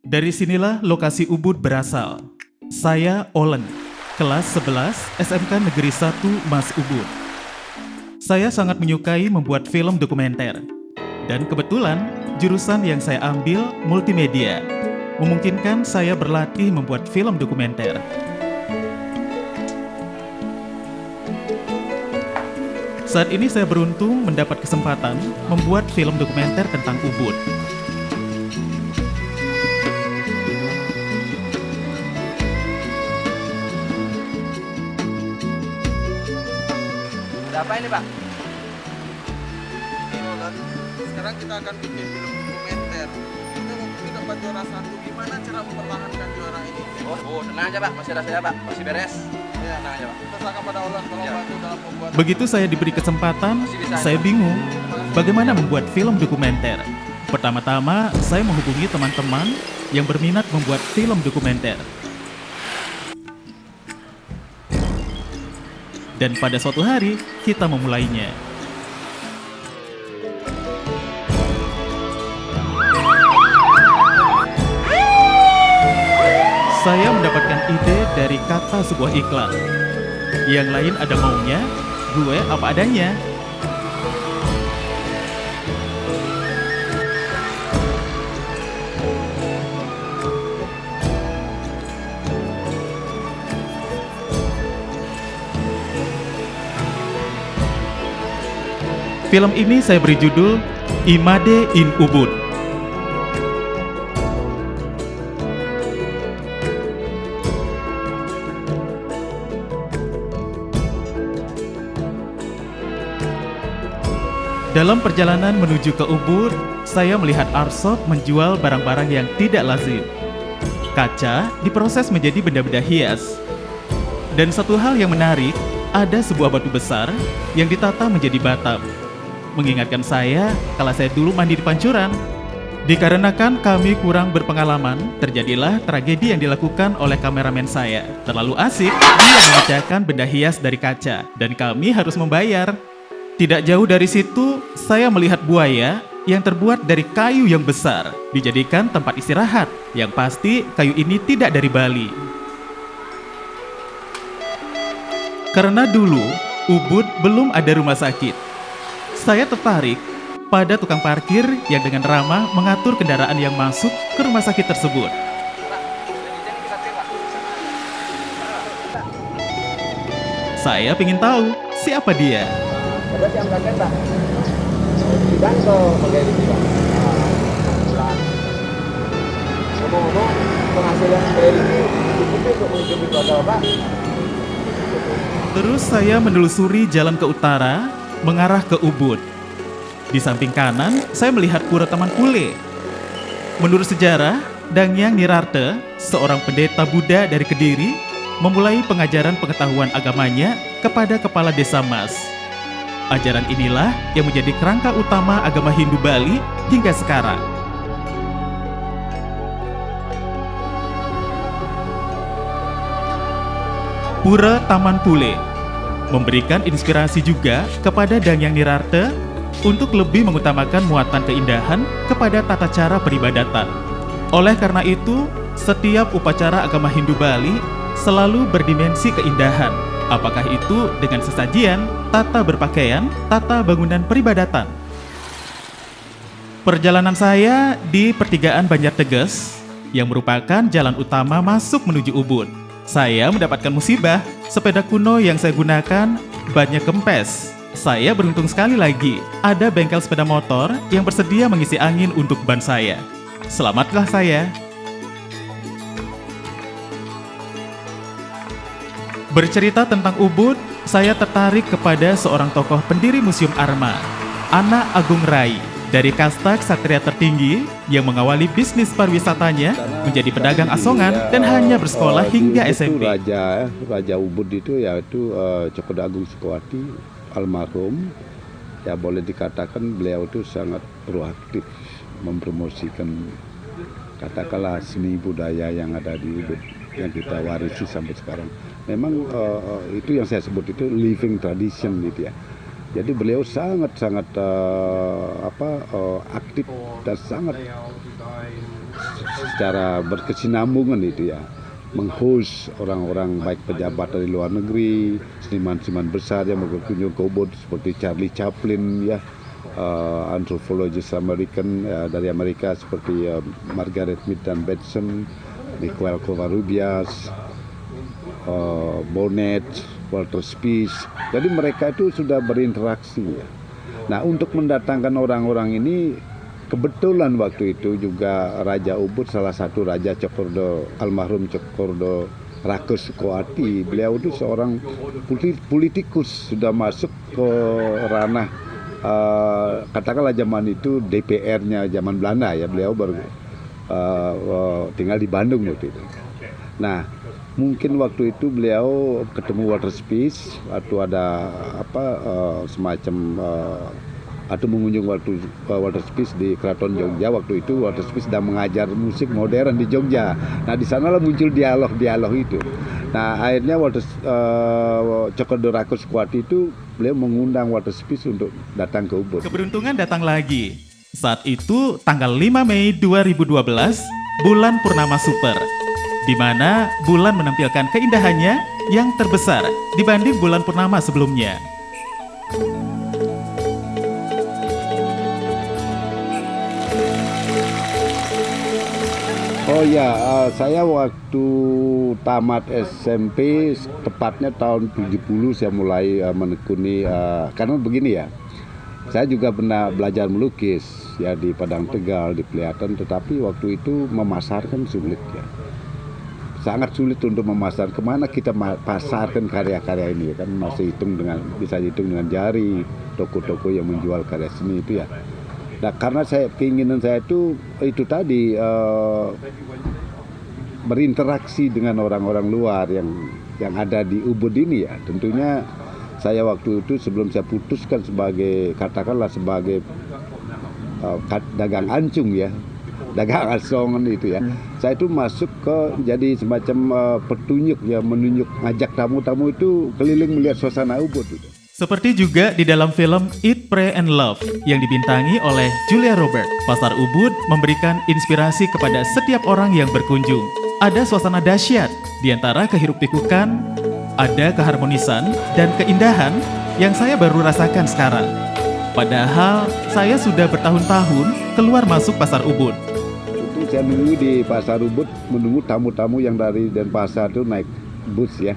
Dari sinilah lokasi Ubud berasal. Saya Olen, kelas 11 SMK Negeri 1 Mas Ubud. Saya sangat menyukai membuat film dokumenter. Dan kebetulan, jurusan yang saya ambil multimedia, memungkinkan saya berlatih membuat film dokumenter. Saat ini saya beruntung mendapat kesempatan membuat film dokumenter tentang Ubud. Ada apa ini, Pak? Sekarang kita akan bikin film dokumenter. Kita mau dapat juara 1. Gimana cara mempertahankan juara ini? Oh, tenang aja, Pak. Masih ada saya, Pak. Masih beres. Ya, Tenang aja, Pak. kita serahkan pada Allah kalau Ya. bantu dalam membuat. Begitu saya diberi kesempatan, saya bingung bagaimana membuat film dokumenter. Pertama-tama, saya menghubungi teman-teman yang berminat membuat film dokumenter. Dan pada suatu hari, kita memulainya. Saya mendapatkan ide dari kata sebuah iklan. Yang lain ada maunya, gue apa adanya. Film ini saya beri judul Imade in Ubud. Dalam perjalanan menuju ke Ubud, saya melihat Arsop menjual barang-barang yang tidak lazim. Kaca diproses menjadi benda-benda hias. Dan satu hal yang menarik, ada sebuah batu besar yang ditata menjadi batap. Mengingatkan saya kalau saya dulu mandi di pancuran. Dikarenakan kami kurang berpengalaman, terjadilah tragedi yang dilakukan oleh kameramen saya. Terlalu asik, dia mengerjakan benda hias dari kaca, dan kami harus membayar. Tidak jauh dari situ, saya melihat buaya yang terbuat dari kayu yang besar, dijadikan tempat istirahat. Yang pasti, kayu ini tidak dari Bali. Karena dulu, Ubud belum ada rumah sakit. Saya tertarik pada tukang parkir yang dengan ramah mengatur kendaraan yang masuk ke rumah sakit tersebut. Saya ingin tahu siapa dia. Ada yang bagian, Pak. Dibantu pakai ini, Pak. Bulan. Ngomong-ngomong, penghasilan dari ini cukup untuk menghidupi keluarga, Pak. Terus saya menelusuri jalan ke utara, mengarah ke Ubud. Di samping kanan, saya melihat Pura Taman Pule. Menurut sejarah, Dangyang Nirarte, seorang pendeta Buddha dari Kediri, memulai pengajaran pengetahuan agamanya kepada kepala desa Mas. Ajaran inilah yang menjadi kerangka utama agama Hindu Bali hingga sekarang. Pura Taman Pule memberikan inspirasi juga kepada Dangyang Nirarte untuk lebih mengutamakan muatan keindahan kepada tata cara peribadatan. Oleh karena itu, setiap upacara agama Hindu Bali selalu berdimensi keindahan, apakah itu dengan sesajian, tata berpakaian, tata bangunan peribadatan. Perjalanan saya di pertigaan Banjarteges yang merupakan jalan utama masuk menuju Ubud. Saya mendapatkan musibah, sepeda kuno yang saya gunakan bannya kempes. Saya beruntung sekali lagi, ada bengkel sepeda motor yang bersedia mengisi angin untuk ban saya. Selamatlah saya. Bercerita tentang Ubud, saya tertarik kepada seorang tokoh pendiri Museum Arma, Anak Agung Rai, dari kasta ksatria tertinggi yang mengawali bisnis pariwisatanya menjadi pedagang asongan dan hanya bersekolah hingga SMP. Raja Ubud itu yaitu Cokoda Agung Sukowati almarhum. Ya boleh dikatakan beliau itu sangat proaktif mempromosikan katakanlah seni budaya yang ada di Ubud yang kita warisi sampai sekarang. Memang itu yang saya sebut itu living tradition gitu ya. Jadi beliau sangat aktif dan sangat secara berkesinambungan itu ya, menghost orang-orang baik pejabat dari luar negeri, seniman-seniman besar yang berkunjung ke Ubud seperti Charlie Chaplin ya, antropologis American dari Amerika seperti Margaret Mead dan Bateson, Miguel Covarrubias, Bonnet, Walter Spies. Jadi mereka itu sudah berinteraksi ya. Nah, untuk mendatangkan orang-orang ini, kebetulan waktu itu juga Raja Ubud, salah satu Raja Cokordo, almarhum Cokordo Rakus Sukoati, beliau itu seorang politikus, sudah masuk ke ranah katakanlah zaman itu DPR-nya zaman Belanda ya, beliau baru tinggal di Bandung waktu itu. Nah, mungkin waktu itu beliau ketemu Walter Spies atau ada semacam atau mengunjung Walter Spies di Keraton Jogja. Waktu itu Walter Spies sedang mengajar musik modern di Jogja. Nah, di sanalah muncul dialog itu. Nah, akhirnya Cokordo Rakus Sukoati itu beliau mengundang Walter Spies untuk datang ke Ubud. Keberuntungan datang lagi. Saat itu tanggal 5 Mei 2012, bulan purnama super, di mana bulan menampilkan keindahannya yang terbesar dibanding bulan purnama sebelumnya. Oh ya, saya waktu tamat SMP, tepatnya tahun 70 saya mulai menekuni, karena begini ya, saya juga pernah belajar melukis ya di Padang Tegal, di Peliatan, tetapi waktu itu memasarkan sulit ya. Sangat sulit untuk memasarkan, kemana kita pasarkan karya-karya ini kan, masih bisa dihitung dengan jari toko-toko yang menjual karya seni itu ya. Nah, karena keinginan saya itu tadi berinteraksi dengan orang-orang luar yang ada di Ubud ini ya. Tentunya saya waktu itu sebelum saya putuskan katakanlah sebagai dagang ancung ya, dagang asongan itu ya. Saya itu masuk jadi semacam petunjuk ya, ngajak tamu-tamu itu keliling melihat suasana Ubud itu. Seperti juga di dalam film Eat, Pray, and Love yang dibintangi oleh Julia Robert, Pasar Ubud memberikan inspirasi kepada setiap orang yang berkunjung. Ada suasana dahsyat, di antara kehiruk-pikukan, ada keharmonisan dan keindahan yang saya baru rasakan sekarang. Padahal saya sudah bertahun-tahun keluar masuk Pasar Ubud. Itu saya nunggu di Pasar Ubud, menunggu tamu-tamu yang dari Denpasar itu naik bus ya.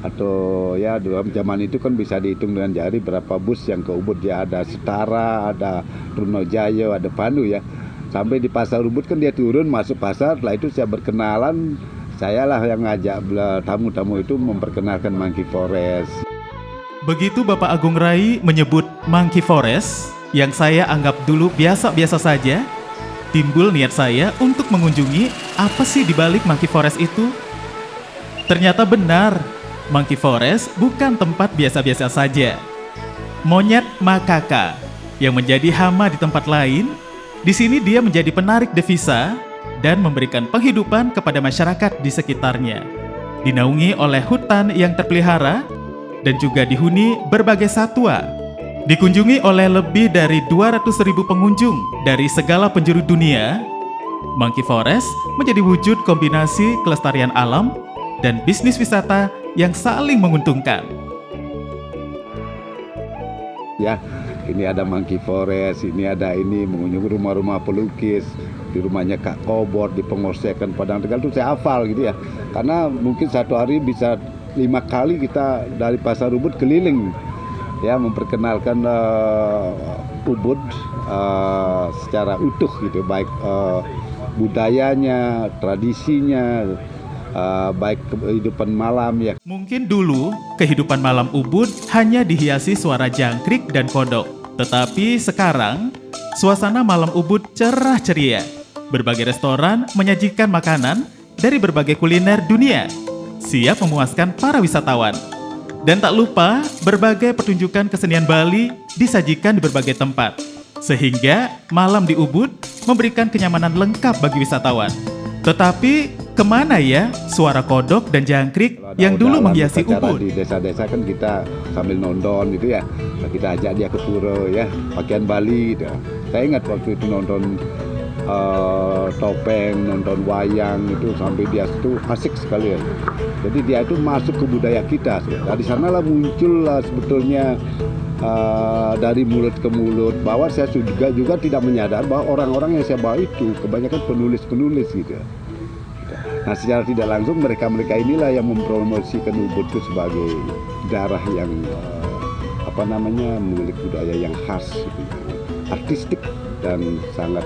Atau ya dalam zaman itu kan bisa dihitung dengan jari berapa bus yang ke Ubud ya, ada Setara, ada Trunojayo, ada Pandu ya. Sampai di Pasar Ubud kan dia turun masuk pasar, setelah itu saya berkenalan, saya lah yang ngajak tamu-tamu itu memperkenalkan Monkey Forest. Begitu Bapak Agung Rai menyebut Monkey Forest, yang saya anggap dulu biasa-biasa saja, timbul niat saya untuk mengunjungi apa sih di balik Monkey Forest itu. Ternyata benar, Monkey Forest bukan tempat biasa-biasa saja. Monyet makaka yang menjadi hama di tempat lain, di sini dia menjadi penarik devisa dan memberikan penghidupan kepada masyarakat di sekitarnya. Dinaungi oleh hutan yang terpelihara dan juga dihuni berbagai satwa. Dikunjungi oleh lebih dari 200.000 pengunjung dari segala penjuru dunia, Monkey Forest menjadi wujud kombinasi kelestarian alam dan bisnis wisata yang saling menguntungkan. Ya, ini ada Monkey Forest, ini mengunjungi rumah-rumah pelukis, di rumahnya Kak Kobor, di Pengosekan Padang Tegal itu saya hafal gitu ya. Karena mungkin satu hari bisa 5 kali kita dari Pasar Ubud keliling ya, memperkenalkan Ubud secara utuh gitu, baik budayanya, tradisinya, baik kehidupan malam ya. Mungkin dulu kehidupan malam Ubud hanya dihiasi suara jangkrik dan kodok. Tetapi sekarang suasana malam Ubud cerah ceria. Berbagai restoran menyajikan makanan dari berbagai kuliner dunia, siap memuaskan para wisatawan. Dan tak lupa berbagai pertunjukan kesenian Bali disajikan di berbagai tempat. Sehingga malam di Ubud memberikan kenyamanan lengkap bagi wisatawan. Tetapi kemana ya suara kodok dan jangkrik yang dulu menghiasi Ubud? Di desa-desa kan kita sambil nonton gitu ya, kita ajak dia ke pura ya, pakaian Bali gitu. Saya ingat waktu itu nonton topeng, nonton wayang itu sampai dia itu asik sekali ya. Jadi dia itu masuk ke budaya kita. Dari sanalah muncul sebetulnya dari mulut ke mulut, bahwa saya juga tidak menyadar bahwa orang-orang yang saya bawa itu kebanyakan penulis-penulis gitu. Nah, secara tidak langsung mereka inilah yang mempromosikan Ubud itu sebagai daerah yang memiliki budaya yang khas, gitu, artistik dan sangat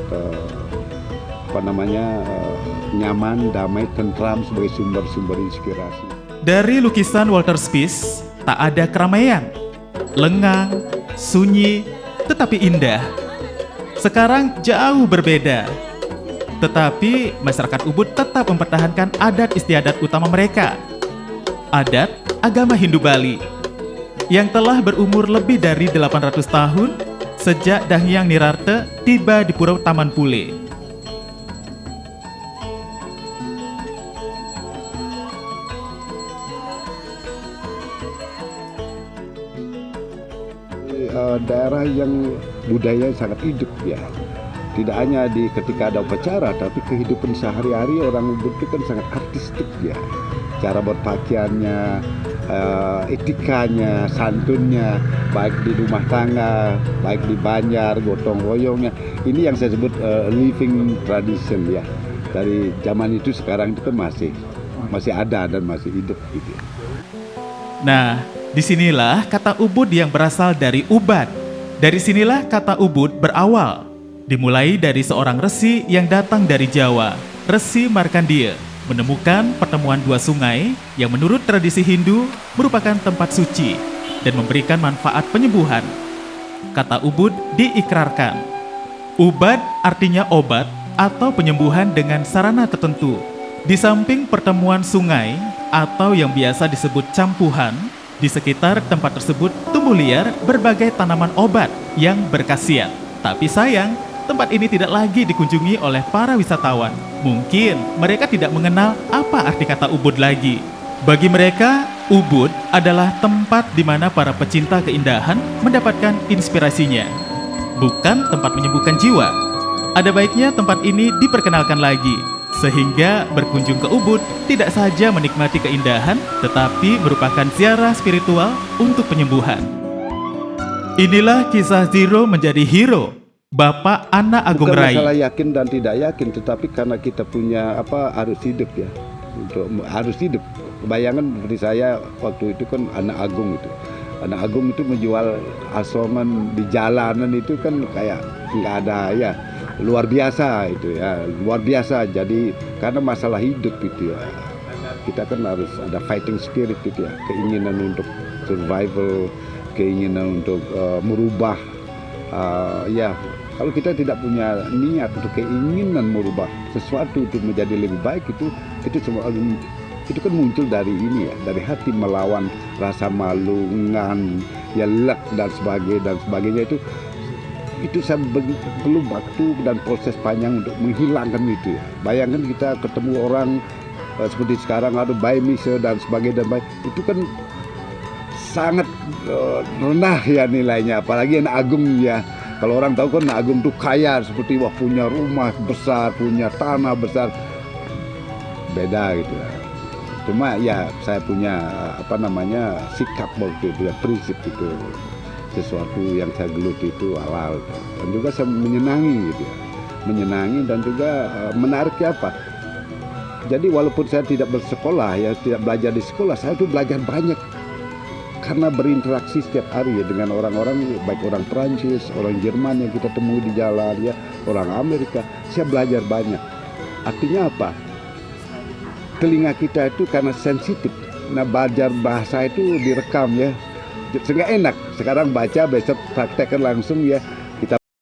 nyaman, damai, tentram sebagai sumber-sumber inspirasi. Dari lukisan Walter Spies, tak ada keramaian, lengang, sunyi, tetapi indah. Sekarang jauh berbeda. Tetapi masyarakat Ubud tetap mempertahankan adat istiadat utama mereka. Adat agama Hindu Bali yang telah berumur lebih dari 800 tahun sejak Danghyang Nirarte tiba di Pulau Taman Pule. Daerah yang budaya sangat hidup ya. Tidak hanya ketika ada upacara, tapi kehidupan sehari-hari orang Ubud itu kan sangat artistik ya. Cara berpakaiannya, etikanya, santunnya, baik di rumah tangga, baik di banjar, gotong royongnya. Ini yang saya sebut living tradition ya. Dari zaman itu sekarang itu kan masih ada dan masih hidup gitu. Nah, disinilah kata Ubud yang berasal dari ubat. Dari sinilah kata Ubud berawal. Dimulai dari seorang resi yang datang dari Jawa, Resi Markandeya, menemukan pertemuan dua sungai yang menurut tradisi Hindu merupakan tempat suci dan memberikan manfaat penyembuhan. Kata Ubud diikrarkan. Ubad artinya obat atau penyembuhan dengan sarana tertentu. Di samping pertemuan sungai atau yang biasa disebut campuhan, di sekitar tempat tersebut tumbuh liar berbagai tanaman obat yang berkhasiat. Tapi sayang, tempat ini tidak lagi dikunjungi oleh para wisatawan. Mungkin mereka tidak mengenal apa arti kata Ubud lagi. Bagi mereka, Ubud adalah tempat di mana para pecinta keindahan mendapatkan inspirasinya, bukan tempat menyembuhkan jiwa. Ada baiknya tempat ini diperkenalkan lagi, sehingga berkunjung ke Ubud tidak saja menikmati keindahan, tetapi merupakan ziarah spiritual untuk penyembuhan. Inilah kisah Zero menjadi hero, Bapak Ana Agung Bukan Rai. masalah yakin dan tidak yakin, tetapi karena kita punya arus hidup ya, untuk harus hidup. Bayangan seperti saya waktu itu kan anak agung itu. Anak agung itu menjual asoman di jalanan itu kan kayak nggak ada ya, luar biasa itu ya, luar biasa. Jadi karena masalah hidup itu ya, kita kan harus ada fighting spirit itu ya, keinginan untuk survival, keinginan untuk merubah. Ya, kalau kita tidak punya niat untuk keinginan merubah sesuatu untuk menjadi lebih baik, itu semua itu kan muncul dari ini ya, dari hati melawan rasa malu, ngan, ya lek dan sebagainya itu saya perlu waktu dan proses panjang untuk menghilangkan itu ya. Bayangkan kita ketemu orang seperti sekarang ada buy me dan sebagainya, itu kan sangat rendah ya nilainya, apalagi anak agung ya. Kalau orang tahu kan anak agung tuh kaya, seperti wah punya rumah besar, punya tanah besar, beda gitu ya. Cuma ya saya punya sikap waktu itu ya, prinsip itu, sesuatu yang saya geluti itu halal, dan juga saya menyenangi gitu ya, menyenangi dan juga menariknya apa. Jadi walaupun saya tidak bersekolah ya, tidak belajar di sekolah, saya tuh belajar banyak karena berinteraksi setiap hari ya dengan orang-orang, baik orang Perancis, orang Jerman yang kita temui di jalan ya, orang Amerika. Saya belajar banyak. Artinya apa? Telinga kita itu karena sensitif. Nah, belajar bahasa itu direkam ya. Sehingga enak. Sekarang baca, besok praktekkan langsung ya.